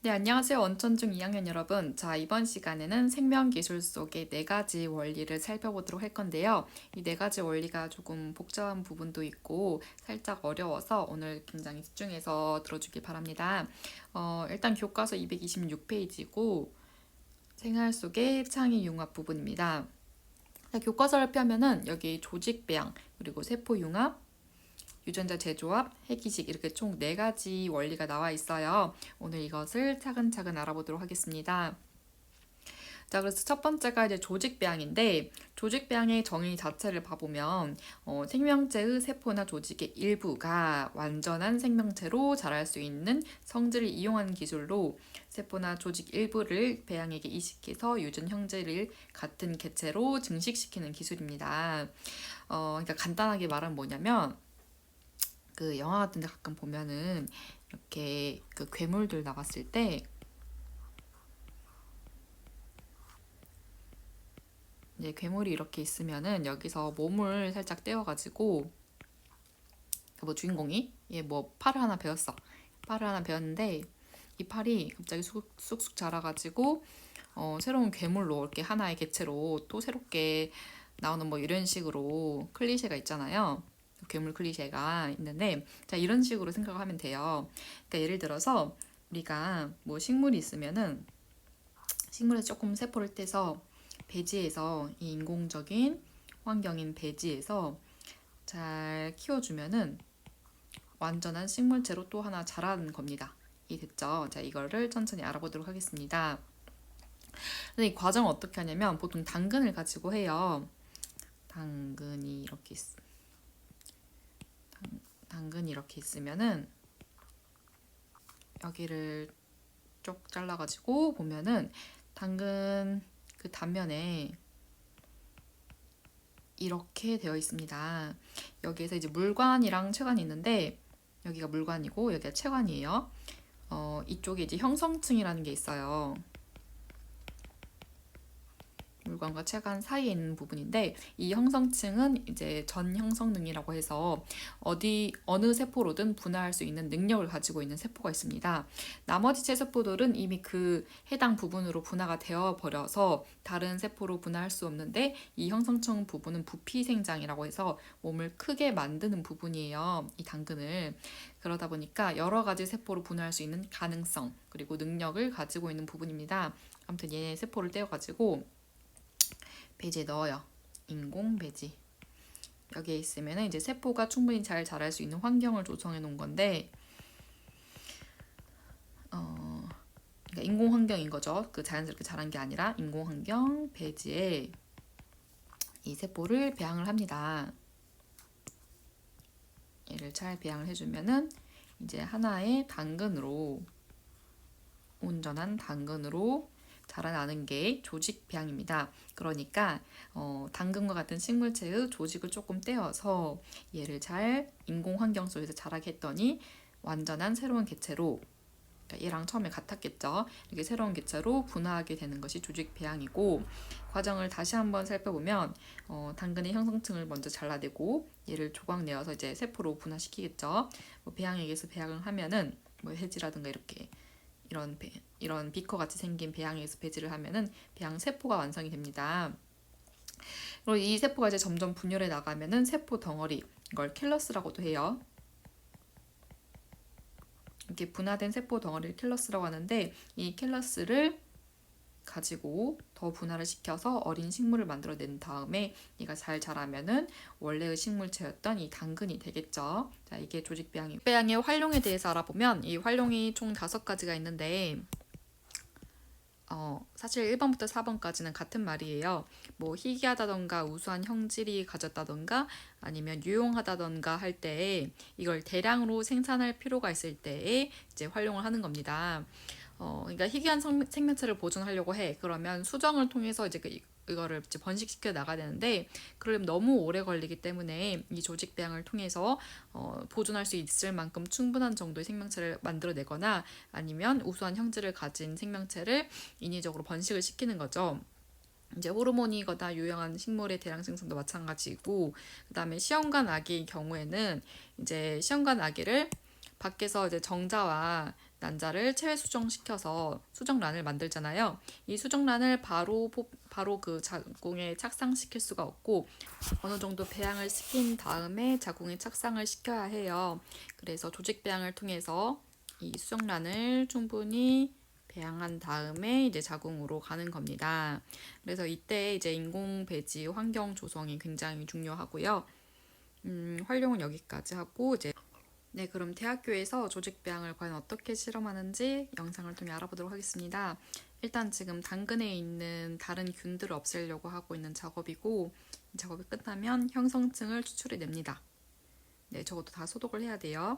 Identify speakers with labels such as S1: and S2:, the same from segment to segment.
S1: 네, 안녕하세요. 원천중 2학년 여러분. 자, 이번 시간에는 생명기술 속의 네 가지 원리를 살펴보도록 할 건데요. 이 네 가지 원리가 조금 복잡한 부분도 있고 살짝 어려워서 오늘 굉장히 집중해서 들어주길 바랍니다. 일단 교과서 226페이지고 생활 속의 창의융합 부분입니다. 자, 교과서를 펴면은 여기 조직배양, 그리고 세포융합, 유전자 재조합, 핵이식 이렇게 총 4가지 원리가 나와 있어요. 오늘 이것을 차근차근 알아보도록 하겠습니다. 자, 그래서 첫 번째가 이제 조직배양인데 조직배양의 정의 자체를 봐보면 생명체의 세포나 조직의 일부가 완전한 생명체로 자랄 수 있는 성질을 이용한 기술로 세포나 조직 일부를 배양에게 이식해서 유전 형질을 같은 개체로 증식시키는 기술입니다. 그러니까 간단하게 말하면 뭐냐면 그 영화 같은 데 가끔 보면은 이렇게 그 괴물들 나왔을 때 이제 괴물이 이렇게 있으면은 여기서 몸을 살짝 떼어가지고 뭐 주인공이 얘 뭐 팔을 하나 베었어. 팔을 하나 베었는데 이 팔이 갑자기 쑥쑥 자라가지고 새로운 괴물로 이렇게 하나의 개체로 또 새롭게 나오는 뭐 이런 식으로 클리셰가 있잖아요. 괴물 클리셰가 있는데 자 이런 식으로 생각을 하면 돼요. 그러니까 예를 들어서 우리가 뭐 식물이 있으면은 식물에서 조금 세포를 떼서 배지에서 이 인공적인 환경인 배지에서 잘 키워주면은 완전한 식물체로 또 하나 자라는 겁니다. 이해됐죠? 자, 이거를 천천히 알아보도록 하겠습니다. 근데 이 과정을 어떻게 하냐면 보통 당근을 가지고 해요. 당근이 이렇게 당근이 이렇게 있으면은 여기를 쪽 잘라가지고 보면은 당근 그 단면에 이렇게 되어 있습니다. 여기에서 이제 물관이랑 채관이 있는데 여기가 물관이고 여기가 채관이에요. 이쪽에 이제 형성층이라는 게 있어요. 물관과 체관 사이에 있는 부분인데 이 형성층은 이제 전형성능이라고 해서 어느 세포로든 분화할 수 있는 능력을 가지고 있는 세포가 있습니다. 나머지 체세포들은 이미 그 해당 부분으로 분화가 되어 버려서 다른 세포로 분화할 수 없는데 이 형성층 부분은 부피생장이라고 해서 몸을 크게 만드는 부분이에요. 이 당근을. 그러다 보니까 여러 가지 세포로 분화할 수 있는 가능성 그리고 능력을 가지고 있는 부분입니다. 아무튼 얘 세포를 떼어가지고 배지에 넣어요. 인공 배지. 여기에 있으면 이제 세포가 충분히 잘 자랄 수 있는 환경을 조성해 놓은 건데, 그러니까 인공 환경인 거죠. 그 자연스럽게 자란 게 아니라 인공 환경 배지에 이 세포를 배양을 합니다. 얘를 잘 배양을 해주면은 이제 하나의 당근으로 온전한 당근으로 자라나는 게 조직 배양입니다. 그러니까 당근과 같은 식물체의 조직을 조금 떼어서 얘를 잘 인공 환경 속에서 자라게 했더니 완전한 새로운 개체로 그러니까 얘랑 처음에 같았겠죠. 이렇게 새로운 개체로 분화하게 되는 것이 조직 배양이고 과정을 다시 한번 살펴보면 당근의 형성층을 먼저 잘라내고 얘를 조각 내어서 이제 세포로 분화시키겠죠. 뭐 배양액에서 배양을 하면은 뭐 해지라든가 이렇게 이런 비커 같이 생긴 배양에서 배지를 하면은 배양 세포가 완성이 됩니다. 그리고 이 세포가 이제 점점 분열해 나가면은 세포 덩어리 이걸 켈러스라고도 해요. 이렇게 분화된 세포 덩어리를 켈러스라고 하는데 이 켈러스를 가지고 더 분화를 시켜서 어린 식물을 만들어낸 다음에 얘가 잘 자라면은 원래의 식물체였던 이 당근이 되겠죠. 자, 이게 조직배양이고 배양의 활용에 대해서 알아보면 이 활용이 총 5가지가 있는데 사실 1번부터 4번까지는 같은 말이에요. 뭐 희귀하다던가 우수한 형질이 가졌다던가 아니면 유용하다던가 할 때에 이걸 대량으로 생산할 필요가 있을 때에 이제 활용을 하는 겁니다. 그러니까 희귀한 생명체를 보존하려고 해. 그러면 수정을 통해서 이제 이거를 이제 번식시켜 나가야 되는데 그러려면 너무 오래 걸리기 때문에 이 조직 배양을 통해서 보존할 수 있을 만큼 충분한 정도의 생명체를 만들어내거나 아니면 우수한 형질을 가진 생명체를 인위적으로 번식을 시키는 거죠. 이제 호르몬이거나 유용한 식물의 대량 생성도 마찬가지고 그다음에 시험관 아기의 경우에는 이제 시험관 아기를 밖에서 이제 정자와 난자를 체외 수정시켜서 수정란을 만들잖아요. 이 수정란을 바로 그 자궁에 착상시킬 수가 없고 어느 정도 배양을 시킨 다음에 자궁에 착상을 시켜야 해요. 그래서 조직 배양을 통해서 이 수정란을 충분히 배양한 다음에 이제 자궁으로 가는 겁니다. 그래서 이때 이제 인공 배지 환경 조성이 굉장히 중요하고요. 활용은 여기까지 하고 이제 네, 그럼 대학교에서 조직 배양을 과연 어떻게 실험하는지 영상을 통해 알아보도록 하겠습니다. 일단 지금 당근에 있는 다른 균들을 없애려고 하고 있는 작업이고 이 작업이 끝나면 형성층을 추출해 냅니다. 네, 저것도 다 소독을 해야 돼요.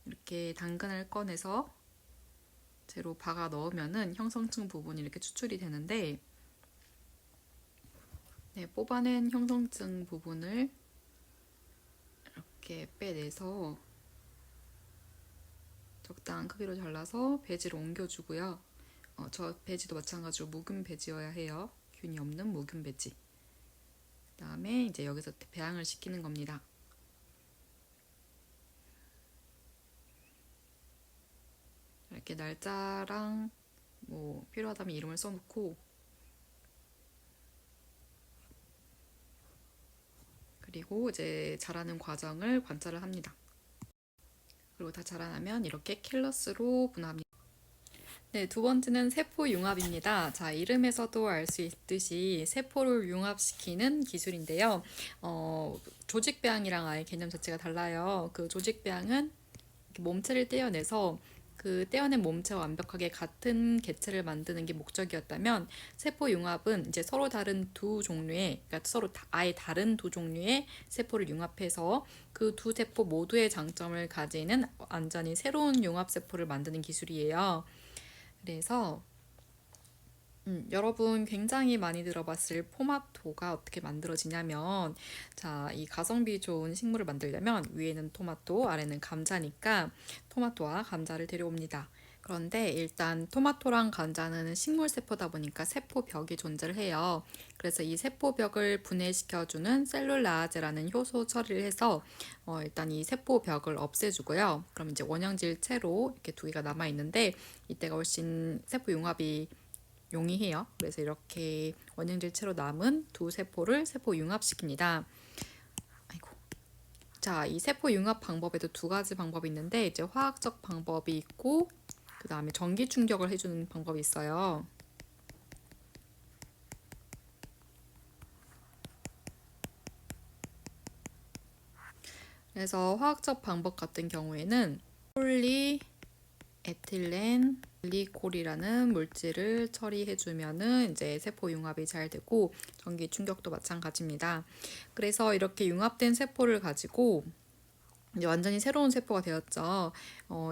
S1: 이렇게 당근을 꺼내서 재로 박아 넣으면은 형성층 부분이 이렇게 추출이 되는데 네, 뽑아낸 형성층 부분을 이렇게 빼내서 적당한 크기로 잘라서 배지로 옮겨주고요. 저 배지도 마찬가지로 묵은 배지여야 해요. 균이 없는 묵은 배지. 그 다음에 이제 여기서 배양을 시키는 겁니다. 이렇게 날짜랑 뭐 필요하다면 이름을 써놓고 그리고 이제 자라는 과정을 관찰을 합니다. 그리고 다 자라나면 이렇게 킬러스로 분화합니다. 네, 두 번째는 세포 융합입니다. 자, 이름에서도 알 수 있듯이 세포를 융합시키는 기술인데요. 조직 배양이랑 아예 개념 자체가 달라요. 그 조직 배양은 몸체를 떼어내서 그 떼어낸 몸체와 완벽하게 같은 개체를 만드는 게 목적이었다면 세포 융합은 이제 서로 다른 두 종류의, 그러니까 서로 아예 다른 두 종류의 세포를 융합해서 그 두 세포 모두의 장점을 가지는 완전히 새로운 융합 세포를 만드는 기술이에요. 그래서 여러분 굉장히 많이 들어봤을 포마토가 어떻게 만들어지냐면 자, 이 가성비 좋은 식물을 만들려면 위에는 토마토, 아래는 감자니까 토마토와 감자를 데려옵니다. 그런데 일단 토마토랑 감자는 식물 세포다 보니까 세포벽이 존재를 해요. 그래서 이 세포벽을 분해시켜주는 셀룰라제라는 효소 처리를 해서 일단 이 세포벽을 없애주고요. 그럼 이제 원형질체로 이렇게 두 개가 남아 있는데 이때가 훨씬 세포 융합이 용이해요. 그래서 이렇게 원형질체로 남은 두 세포를 세포 융합시킵니다. 아이고. 자, 이 세포 융합 방법에도 두 가지 방법이 있는데 이제 화학적 방법이 있고 그 다음에 전기 충격을 해주는 방법이 있어요. 그래서 화학적 방법 같은 경우에는 폴리에틸렌 글리콜이라는 물질을 처리해주면은 이제 세포 융합이 잘 되고 전기 충격도 마찬가지입니다. 그래서 이렇게 융합된 세포를 가지고 이제 완전히 새로운 세포가 되었죠.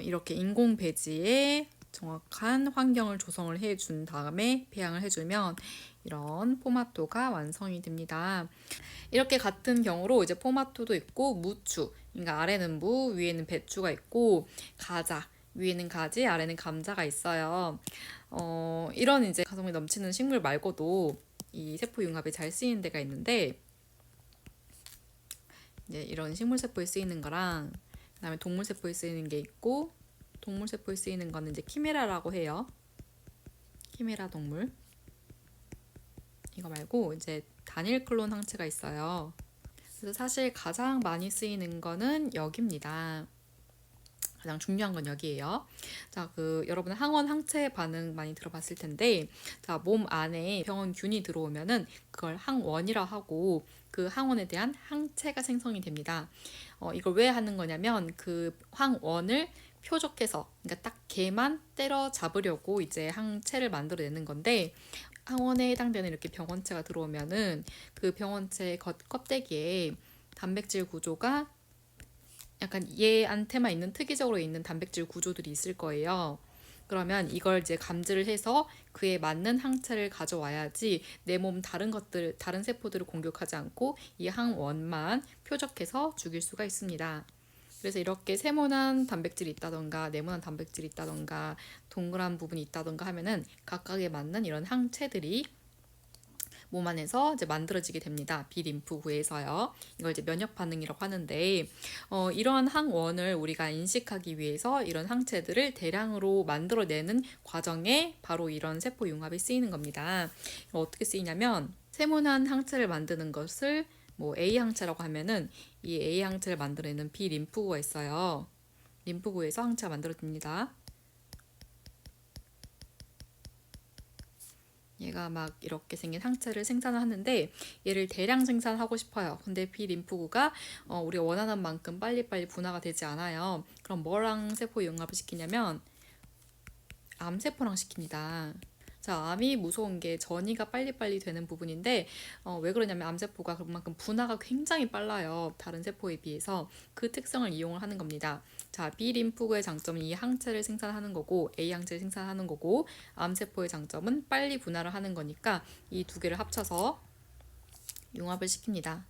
S1: 이렇게 인공 배지에 정확한 환경을 조성을 해준 다음에 배양을 해주면 이런 포마토가 완성이 됩니다. 이렇게 같은 경우로 이제 포마토도 있고 무추, 그러니까 아래는 무, 위에는 배추가 있고 가자, 위에는 가지, 아래는 감자가 있어요. 이런 이제 가성비 넘치는 식물 말고도 이 세포 융합이 잘 쓰이는 데가 있는데 이제 이런 식물 세포에 쓰이는 거랑 그다음에 동물 세포에 쓰이는 게 있고 동물 세포에 쓰이는 거는 이제 키메라라고 해요. 키메라 동물. 이거 말고 이제 단일 클론 항체가 있어요. 그래서 사실 가장 많이 쓰이는 거는 여기입니다. 가장 중요한 건 여기예요. 자, 여러분 항원 항체 반응 많이 들어봤을 텐데, 자, 몸 안에 병원균이 들어오면은 그걸 항원이라 하고 그 항원에 대한 항체가 생성이 됩니다. 이걸 왜 하는 거냐면 그 항원을 표적해서, 그러니까 딱 걔만 때려 잡으려고 이제 항체를 만들어내는 건데, 항원에 해당되는 이렇게 병원체가 들어오면은 그 병원체 껍데기에 단백질 구조가 약간 얘한테만 있는 특이적으로 있는 단백질 구조들이 있을 거예요. 그러면 이걸 이제 감지를 해서 그에 맞는 항체를 가져와야지 내 몸 다른 세포들을 공격하지 않고 이 항원만 표적해서 죽일 수가 있습니다. 그래서 이렇게 세모난 단백질이 있다던가 네모난 단백질이 있다던가 동그란 부분이 있다던가 하면은 각각에 맞는 이런 항체들이 몸 안에서 이제 만들어지게 됩니다. 비림프구에서요. 이걸 이제 면역 반응이라고 하는데 이러한 항원을 우리가 인식하기 위해서 이런 항체들을 대량으로 만들어내는 과정에 바로 이런 세포 융합이 쓰이는 겁니다. 어떻게 쓰이냐면 세모난 항체를 만드는 것을 뭐 A 항체라고 하면은 이 A 항체를 만들어내는 B 림프구가 있어요. 림프구에서 항체가 만들어집니다. 얘가 막 이렇게 생긴 항체를 생산을 하는데 얘를 대량 생산하고 싶어요. 근데 B 림프구가 우리가 원하는 만큼 빨리빨리 분화가 되지 않아요. 그럼 뭐랑 세포 융합을 시키냐면 암세포랑 시킵니다. 자, 암이 무서운 게 전이가 빨리빨리 되는 부분인데 왜 그러냐면 암세포가 그만큼 분화가 굉장히 빨라요. 다른 세포에 비해서 그 특성을 이용을 하는 겁니다. 자, B 림프구의 장점은 이 항체를 생산하는 거고 A 항체를 생산하는 거고 암세포의 장점은 빨리 분화를 하는 거니까 이 두 개를 합쳐서 융합을 시킵니다.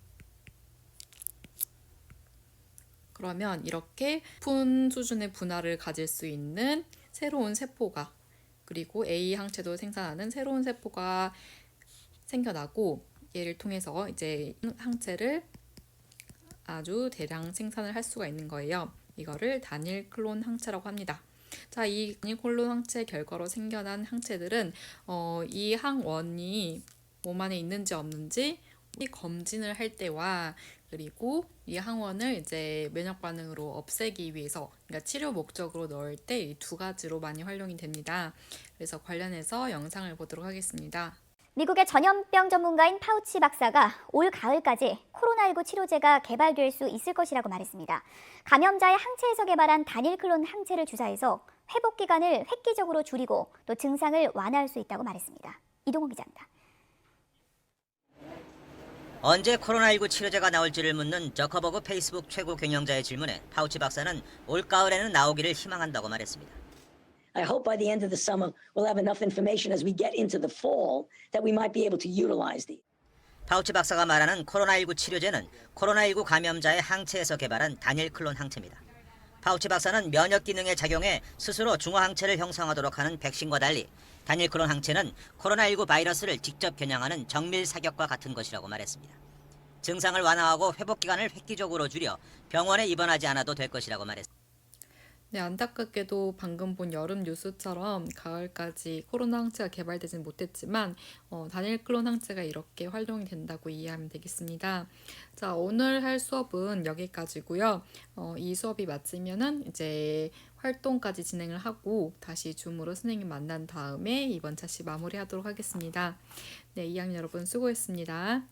S1: 그러면 이렇게 높은 수준의 분화를 가질 수 있는 새로운 세포가 그리고 A 항체도 생산하는 새로운 세포가 생겨나고 얘를 통해서 이제 항체를 아주 대량 생산을 할 수가 있는 거예요. 이거를 단일 클론 항체라고 합니다. 자, 이 단일 클론 항체 결과로 생겨난 항체들은 이 항원이 몸 안에 있는지 없는지 검진을 할 때와 그리고 이 항원을 이제 면역 반응으로 없애기 위해서 그러니까 치료 목적으로 넣을 때 이 두 가지로 많이 활용이 됩니다. 그래서 관련해서 영상을 보도록 하겠습니다.
S2: 미국의 전염병 전문가인 파우치 박사가 올 가을까지 코로나19 치료제가 개발될 수 있을 것이라고 말했습니다. 감염자의 항체에서 개발한 단일 클론 항체를 주사해서 회복 기간을 획기적으로 줄이고 또 증상을 완화할 수 있다고 말했습니다. 이동훈 기자입니다.
S3: 언제 코로나19 치료제가 나올지를 묻는 저커버그 페이스북 최고 경영자의 질문에 파우치 박사는 올가을에는 나오기를 희망한다고 말했습니다.
S4: I hope by the end of the summer we'll have enough information as we get into the fall that we might be able to utilize these.
S3: 파우치 박사가 말하는 코로나19 치료제는 코로나19 감염자의 항체에서 개발한 단일 클론 항체입니다. 파우치 박사는 면역 기능에 작용해 스스로 중화 항체를 형성하도록 하는 백신과 달리 단일 클론 항체는 코로나19 바이러스를 직접 겨냥하는 정밀 사격과 같은 것이라고 말했습니다. 증상을 완화하고 회복 기간을 획기적으로 줄여 병원에 입원하지 않아도 될 것이라고 말했습니다.
S1: 네, 안타깝게도 방금 본 여름 뉴스처럼 가을까지 코로나 항체가 개발되진 못했지만 단일 클론 항체가 이렇게 활용이 된다고 이해하면 되겠습니다. 자, 오늘 할 수업은 여기까지고요. 이 수업이 마치면은 이제 활동까지 진행을 하고 다시 줌으로 선생님 만난 다음에 이번 차시 마무리하도록 하겠습니다. 네, 2학년 여러분 수고했습니다.